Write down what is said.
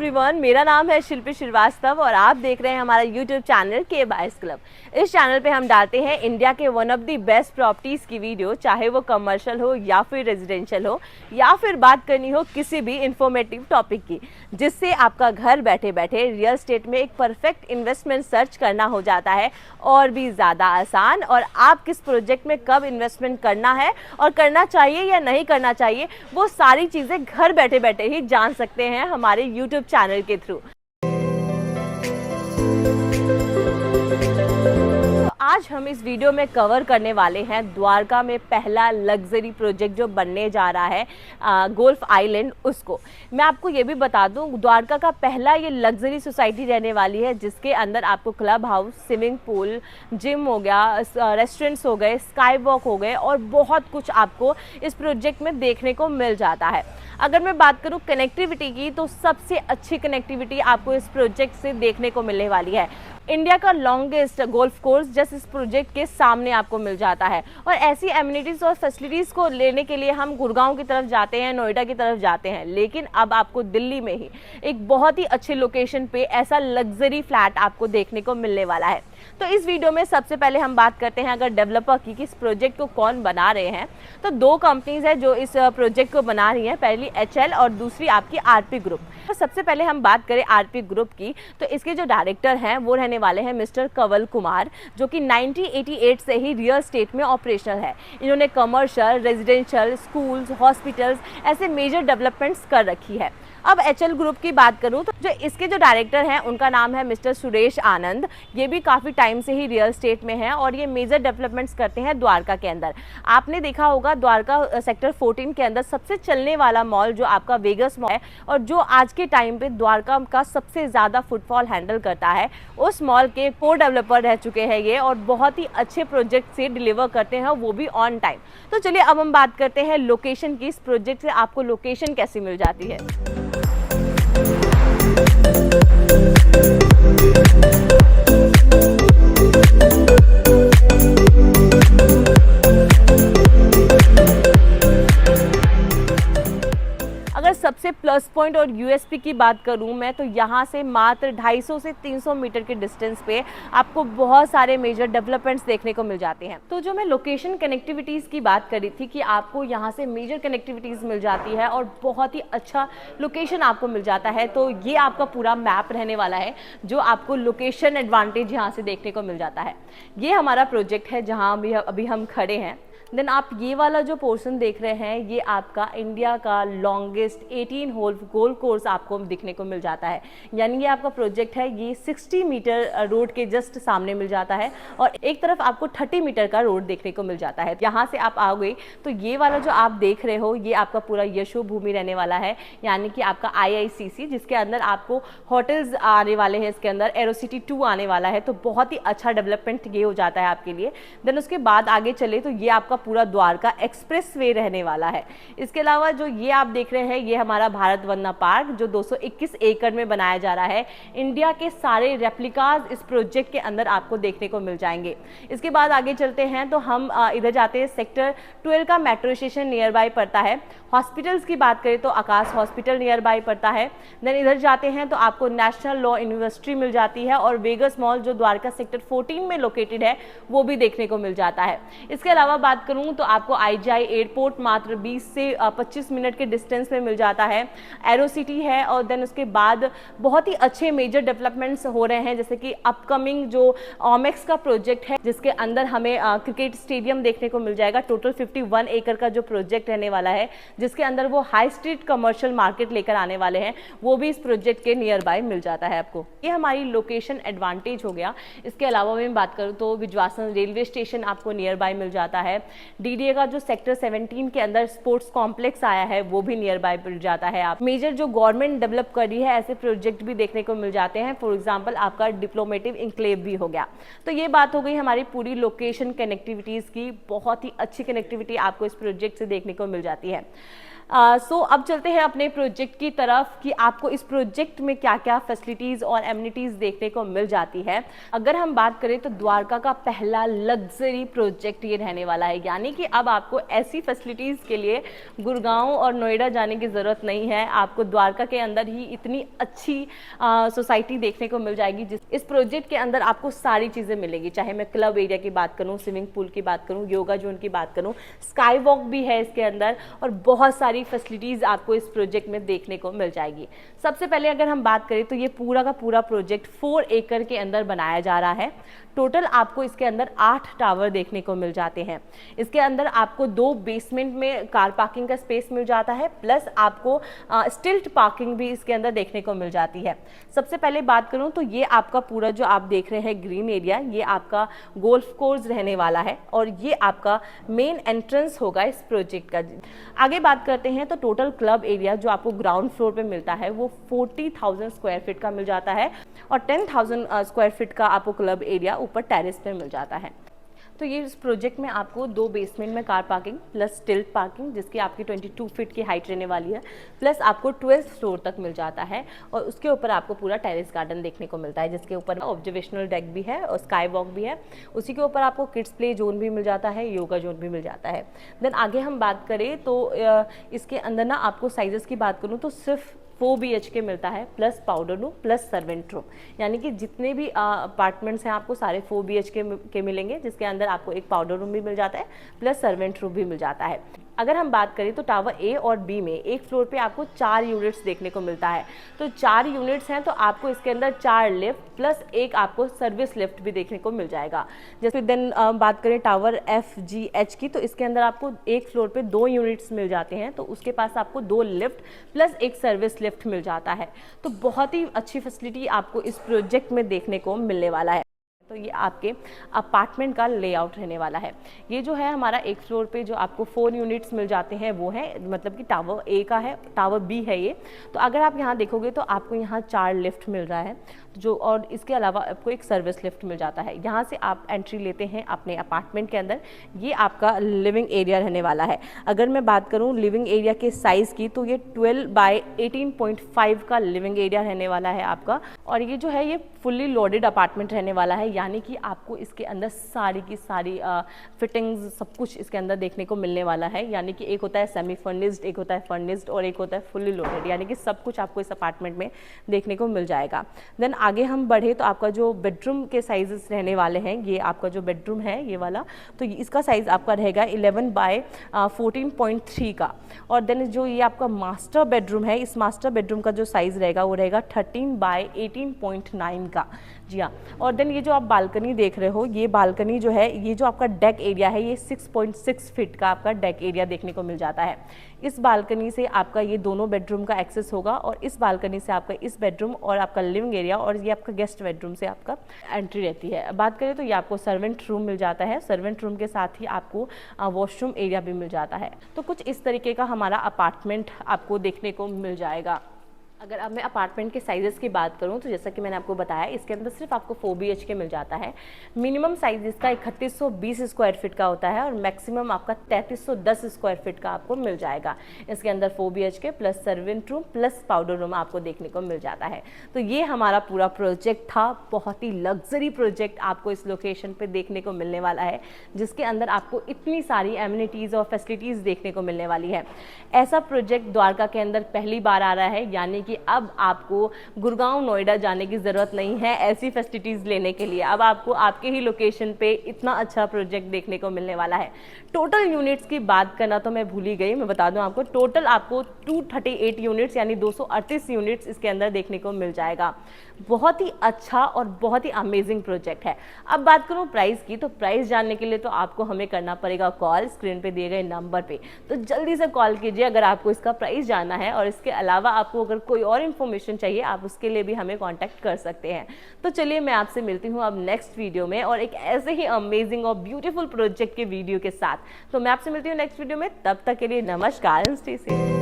Everyone, मेरा नाम है शिल्पी श्रीवास्तव और आप देख रहे हैं हमारा यूट्यूब चैनल के बायस क्लब। इस चैनल पे हम डालते हैं इंडिया के one of the best properties की वीडियो, चाहे वो कमर्शियल हो या फिर रेजिडेंशियल हो या फिर बात करनी हो किसी भी इंफॉर्मेटिव टॉपिक की, जिससे आपका घर बैठे बैठे रियल एस्टेट में एक परफेक्ट इन्वेस्टमेंट सर्च करना हो जाता है और भी ज़्यादा आसान। और आप किस प्रोजेक्ट में कब इन्वेस्टमेंट करना है और करना चाहिए या नहीं करना चाहिए, वो सारी चीज़ें घर बैठे बैठे ही जान सकते हैं हमारे YouTube चैनल के थ्रू। तो आज हम इस वीडियो में कवर करने वाले हैं द्वारका में पहला लग्जरी प्रोजेक्ट जो बनने जा रहा है, गोल्फ आइलैंड। उसको मैं आपको ये भी बता दूं, द्वारका का पहला ये लग्जरी सोसाइटी रहने वाली है, जिसके अंदर आपको club house, swimming pool, gym हो गया, रेस्टोरेंट्स हो गए, स्काई वॉक हो गए और बहुत कुछ आपको इस प्रोजेक्ट में देखने को मिल जाता है। अगर मैं बात करूं कनेक्टिविटी की, तो सबसे अच्छी कनेक्टिविटी आपको इस प्रोजेक्ट से देखने को मिलने वाली है। इंडिया का लॉन्गेस्ट गोल्फ कोर्स जस्ट इस प्रोजेक्ट के सामने आपको मिल जाता है और ऐसी एमिनिटीज़ और फैसिलिटीज़ को लेने के लिए हम गुड़गांव की तरफ जाते हैं, नोएडा की तरफ जाते हैं, लेकिन अब आपको दिल्ली में ही एक बहुत ही अच्छे लोकेशन पे ऐसा लग्जरी फ्लैट आपको देखने को मिलने वाला है। तो इस वीडियो में सबसे पहले हम बात करते हैं अगर डेवलपर की कि इस प्रोजेक्ट को कौन बना रहे हैं, तो दो कंपनीज है जो इस प्रोजेक्ट को बना रही हैं, पहली HL और दूसरी आपकी RP ग्रुप। तो सबसे पहले हम बात करें RP ग्रुप की, तो इसके जो डायरेक्टर हैं वो रहने वाले हैं मिस्टर कंवल कुमार, जो कि 1988 से ही रियल एस्टेट में ऑपरेशनल है। इन्होंने कमर्शियल, रेजिडेंशियल, स्कूल्स, हॉस्पिटल्स ऐसे मेजर डेवलपमेंट्स कर रखी है। अब HL ग्रुप की बात करूं तो जो इसके जो डायरेक्टर हैं उनका नाम है मिस्टर सुरेश आनंद। ये भी काफ़ी टाइम से ही रियल एस्टेट में है और ये मेजर डेवलपमेंट्स करते हैं द्वारका के अंदर। आपने देखा होगा द्वारका सेक्टर 14 के अंदर सबसे चलने वाला मॉल जो आपका वेगस मॉल है और जो आज के टाइम पे द्वारका का सबसे ज़्यादा फुटफॉल हैंडल करता है, उस मॉल के को डेवलपर रह चुके हैं ये और बहुत ही अच्छे प्रोजेक्ट से डिलीवर करते हैं, वो भी ऑन टाइम। तो चलिए अब हम बात करते हैं लोकेशन की। इस प्रोजेक्ट से आपको लोकेशन कैसी मिल जाती है। अगर सबसे प्लस पॉइंट और यूएसपी की बात करूं मैं, तो यहाँ से मात्र 250 से 300 मीटर के डिस्टेंस पे आपको बहुत सारे मेजर डेवलपमेंट्स देखने को मिल जाते हैं। तो जो मैं लोकेशन कनेक्टिविटीज़ की बात करी थी कि आपको यहाँ से मेजर कनेक्टिविटीज़ मिल जाती है और बहुत ही अच्छा लोकेशन आपको मिल जाता है, तो ये आपका पूरा मैप रहने वाला है जो आपको लोकेशन एडवांटेज यहाँ से देखने को मिल जाता है। ये हमारा प्रोजेक्ट है जहाँ अभी हम खड़े हैं। देन आप ये वाला जो पोर्शन देख रहे हैं, ये आपका इंडिया का लॉन्गेस्ट 18 होल गोल्फ कोर्स आपको दिखने को मिल जाता है। यानी ये आपका प्रोजेक्ट है, ये 60 मीटर रोड के जस्ट सामने मिल जाता है और एक तरफ आपको 30 मीटर का रोड देखने को मिल जाता है। यहाँ से आप आओगे तो ये वाला जो आप देख रहे हो, ये आपका पूरा यशो भूमि रहने वाला है, यानी कि आपका IICC, जिसके अंदर आपको होटल्स आने वाले हैं, इसके अंदर एरोसिटी 2 आने वाला है, तो बहुत ही अच्छा डेवलपमेंट ये हो जाता है आपके लिए। देन उसके बाद आगे चले तो ये आपका पूरा द्वारका एक्सप्रेस वे रहने वाला है। इसके अलावा जो ये आप देख रहे हैं, ये हमारा भारत वंदना पार्क जो 221 एकड़ में बनाया जा रहा है। इंडिया के सारे रेप्लिकाज इस प्रोजेक्ट के अंदर आपको देखने को मिल जाएंगे। इसके बाद आगे चलते हैं तो हम इधर जाते हैं, सेक्टर 12 का मेट्रो स्टेशन नियर बाय पड़ता है। हॉस्पिटल्स की बात करें तो आकाश हॉस्पिटल नियर बाय पड़ता है। देन इधर जाते हैं तो आपको नेशनल लॉ यूनिवर्सिटी मिल जाती है और वेगस मॉल जो द्वारका सेक्टर 14 में लोकेटेड है वो भी देखने को मिल जाता है। इसके अलावा बात करूं तो आपको IGI एयरपोर्ट मात्र 20 से 25 मिनट के डिस्टेंस में मिल जाता है। एरोसिटी है और देन उसके बाद बहुत ही अच्छे मेजर डेवलपमेंट्स हो रहे हैं, जैसे कि अपकमिंग जो ओमेक्स का प्रोजेक्ट है, जिसके अंदर हमें क्रिकेट स्टेडियम देखने को मिल जाएगा। टोटल 51 एकड़ का जो प्रोजेक्ट रहने वाला है, जिसके अंदर वो हाई स्ट्रीट कमर्शियल मार्केट लेकर आने वाले हैं, वो भी इस प्रोजेक्ट के नियर बाय मिल जाता है आपको। ये हमारी लोकेशन एडवांटेज हो गया। इसके अलावा मैं बात करूँ तो विजवासन रेलवे स्टेशन आपको नियर बाय मिल जाता है। DDA का जो सेक्टर 17 के अंदर स्पोर्ट्स कॉम्प्लेक्स आया है वो भी नियर बाय मिल जाता है। आप मेजर जो गवर्नमेंट डेवलप कर रही है ऐसे प्रोजेक्ट भी देखने को मिल जाते हैं। फॉर एग्जांपल आपका डिप्लोमेटिव इंक्लेव भी हो गया। तो ये बात हो गई हमारी पूरी लोकेशन कनेक्टिविटीज़ की। बहुत ही अच्छी कनेक्टिविटी आपको इस प्रोजेक्ट से देखने को मिल जाती है। सो अब चलते हैं अपने प्रोजेक्ट की तरफ कि आपको इस प्रोजेक्ट में क्या क्या फैसिलिटीज़ और एमिनिटीज़ देखने को मिल जाती है। अगर हम बात करें तो द्वारका का पहला लग्जरी प्रोजेक्ट ये रहने वाला है, यानी कि अब आपको ऐसी फैसिलिटीज़ के लिए गुड़गांव और नोएडा जाने की ज़रूरत नहीं है। आपको द्वारका के अंदर ही इतनी अच्छी सोसाइटी देखने को मिल जाएगी। इस प्रोजेक्ट के अंदर आपको सारी चीज़ें मिलेंगी, चाहे मैं क्लब एरिया की बात करूँ, स्विमिंग पूल की बात करूँ, योगा जोन की बात करूँ, स्काई वॉक भी है इसके अंदर और बहुत सारी फैसिलिटीज आपको इस प्रोजेक्ट में देखने को मिल जाएगी। सबसे पहले अगर हम बात करें तो ये पूरा का पूरा प्रोजेक्ट 4 एकड़ के अंदर बनाया जा रहा है। टोटल आपको इसके अंदर 8 टावर देखने को मिल जाते हैं। इसके अंदर आपको 2 बेसमेंट में कार पार्किंग का स्पेस मिल जाता है, प्लस आपको स्टिल्ट पार्किंग भी इसके अंदर देखने को मिल जाती है। सबसे पहले बात करूं तो ये आपका पूरा जो आप देख रहे हैं ग्रीन एरिया, ये आपका गोल्फ कोर्स रहने वाला है और ये आपका मेन एंट्रेंस होगा इस प्रोजेक्ट का। आगे बात करते हैं तो टोटल क्लब एरिया जो आपको ग्राउंड फ्लोर पे मिलता है वो 40,000 स्क्वायर फीट का मिल जाता है और 10,000 स्क्वायर फीट का आपको क्लब एरिया ऊपर टेरेस पे मिल जाता है। तो ये इस प्रोजेक्ट में आपको 2 बेसमेंट में कार पार्किंग प्लस स्टिल्ट पार्किंग, जिसकी आपकी 22 फीट की हाइट रहने वाली है, प्लस आपको 12th फ्लोर तक मिल जाता है और उसके ऊपर आपको पूरा टेरेस गार्डन देखने को मिलता है, जिसके ऊपर ऑब्जर्वेशनल डेक भी है और स्काई वॉक भी है। उसी के ऊपर आपको किड्स प्ले जोन भी मिल जाता है, योगा जोन भी मिल जाता है। देन आगे हम बात करें तो इसके अंदर ना आपको साइजेस की बात करूँ तो सिर्फ 4 BHK मिलता है, plus powder room plus servant room, यानी कि जितने भी अपार्टमेंट्स हैं आपको सारे 4 BHK के मिलेंगे, जिसके अंदर आपको एक पाउडर रूम भी मिल जाता है प्लस सर्वेंट रूम भी मिल जाता है। अगर हम बात करें तो टावर ए और बी में एक फ्लोर पे आपको 4 यूनिट्स देखने को मिलता है। तो 4 यूनिट्स हैं तो आपको इसके अंदर 4 लिफ्ट प्लस एक आपको सर्विस लिफ्ट भी देखने को मिल जाएगा। जैसे देन बात करें टावर FGH की, तो इसके अंदर आपको एक फ्लोर पे 2 यूनिट्स मिल जाते हैं, तो उसके पास आपको 2 लिफ्ट प्लस एक सर्विस लिफ्ट मिल जाता है। तो बहुत ही अच्छी फैसिलिटी आपको इस प्रोजेक्ट में देखने को मिलने वाला है। तो ये आपके अपार्टमेंट का लेआउट रहने वाला है। ये जो है हमारा एक फ्लोर पे जो आपको 4 यूनिट्स मिल जाते हैं वो है, मतलब कि टावर ए का है, टावर बी है ये। तो अगर आप यहाँ देखोगे तो आपको यहाँ 4 लिफ्ट मिल रहा है जो, और इसके अलावा आपको एक सर्विस लिफ्ट मिल जाता है। यहाँ से आप एंट्री लेते हैं अपने अपार्टमेंट के अंदर। ये आपका लिविंग एरिया रहने वाला है। अगर मैं बात करूँ लिविंग एरिया के साइज़ की तो ये 12 बाय 18.5 का लिविंग एरिया रहने वाला है आपका। और ये जो है ये फुल्ली लोडेड अपार्टमेंट रहने वाला है, यानी कि आपको इसके अंदर सारी की सारी फिटिंग्स सब कुछ इसके अंदर देखने को मिलने वाला है। यानी कि एक होता है सेमी फर्निश्ड, एक होता है फर्निश्ड और एक होता है फुल्ली लोडेड, यानी कि सब कुछ आपको इस अपार्टमेंट में देखने को मिल जाएगा। देन आगे हम बढ़े तो आपका जो बेडरूम के साइजेस रहने वाले हैं, ये आपका जो बेडरूम है ये वाला, तो इसका साइज़ आपका रहेगा 11 बाय 14.3 का। और देन जो ये आपका मास्टर बेडरूम है, इस मास्टर बेडरूम का जो साइज़ रहेगा वो रहेगा 13 बाय 18.9 का। जी हाँ। और देन ये जो आप बालकनी देख रहे हो, ये बालकनी जो है, ये जो आपका डेक एरिया है, ये 6.6 फीट का आपका डेक एरिया देखने को मिल जाता है। इस बालकनी से आपका ये दोनों बेडरूम का एक्सेस होगा और इस बालकनी से आपका इस बेडरूम और आपका लिविंग एरिया और ये आपका गेस्ट बेडरूम से आपका एंट्री रहती है। बात करें तो ये आपको सर्वेंट रूम मिल जाता है। सर्वेंट रूम के साथ ही आपको वॉशरूम एरिया भी मिल जाता है। तो कुछ इस तरीके का हमारा अपार्टमेंट आपको देखने को मिल जाएगा। अगर अब मैं अपार्टमेंट के साइजेस की बात करूं तो जैसा कि मैंने आपको बताया, इसके अंदर सिर्फ आपको 4 BHK मिल जाता है। मिनिमम साइज इसका 3120 स्क्वायर फीट का होता है और मैक्सिमम आपका 3310 स्क्वायर फीट का आपको मिल जाएगा। इसके अंदर 4 BHK plus servant room plus powder room आपको देखने को मिल जाता है। तो ये हमारा पूरा प्रोजेक्ट था। बहुत ही लग्जरी प्रोजेक्ट आपको इस लोकेशन पर देखने को मिलने वाला है, जिसके अंदर आपको इतनी सारी एमिनिटीज़ और फैसिलिटीज़ देखने को मिलने वाली है। ऐसा प्रोजेक्ट द्वारका के अंदर पहली बार आ रहा है, यानी कि अब आपको गुड़गांव नोएडा जाने की ज़रूरत नहीं है ऐसी फैसिलिटीज़ लेने के लिए। अब आपको आपके ही लोकेशन पे इतना अच्छा प्रोजेक्ट देखने को मिलने वाला है। टोटल यूनिट्स की बात करना तो मैं भूल ही गई, मैं बता दूं आपको, टोटल आपको 238 यूनिट्स यानी 238 यूनिट्स इसके अंदर देखने को मिल जाएगा। बहुत ही अच्छा और बहुत ही अमेजिंग प्रोजेक्ट है। अब बात करूँ प्राइस की, तो प्राइस जानने के लिए तो आपको हमें करना पड़ेगा कॉल स्क्रीन पे दिए गए नंबर पे। तो जल्दी से कॉल कीजिए अगर आपको इसका प्राइस जानना है, और इसके अलावा आपको अगर कोई और इन्फॉर्मेशन चाहिए आप उसके लिए भी हमें कांटेक्ट कर सकते हैं। तो चलिए मैं आपसे मिलती हूँ अब नेक्स्ट वीडियो में और एक ऐसे ही अमेजिंग और ब्यूटीफुल प्रोजेक्ट के वीडियो के साथ। तो मैं आपसे मिलती हूँ नेक्स्ट वीडियो में, तब तक के लिए नमस्कार, स्टे सेफ।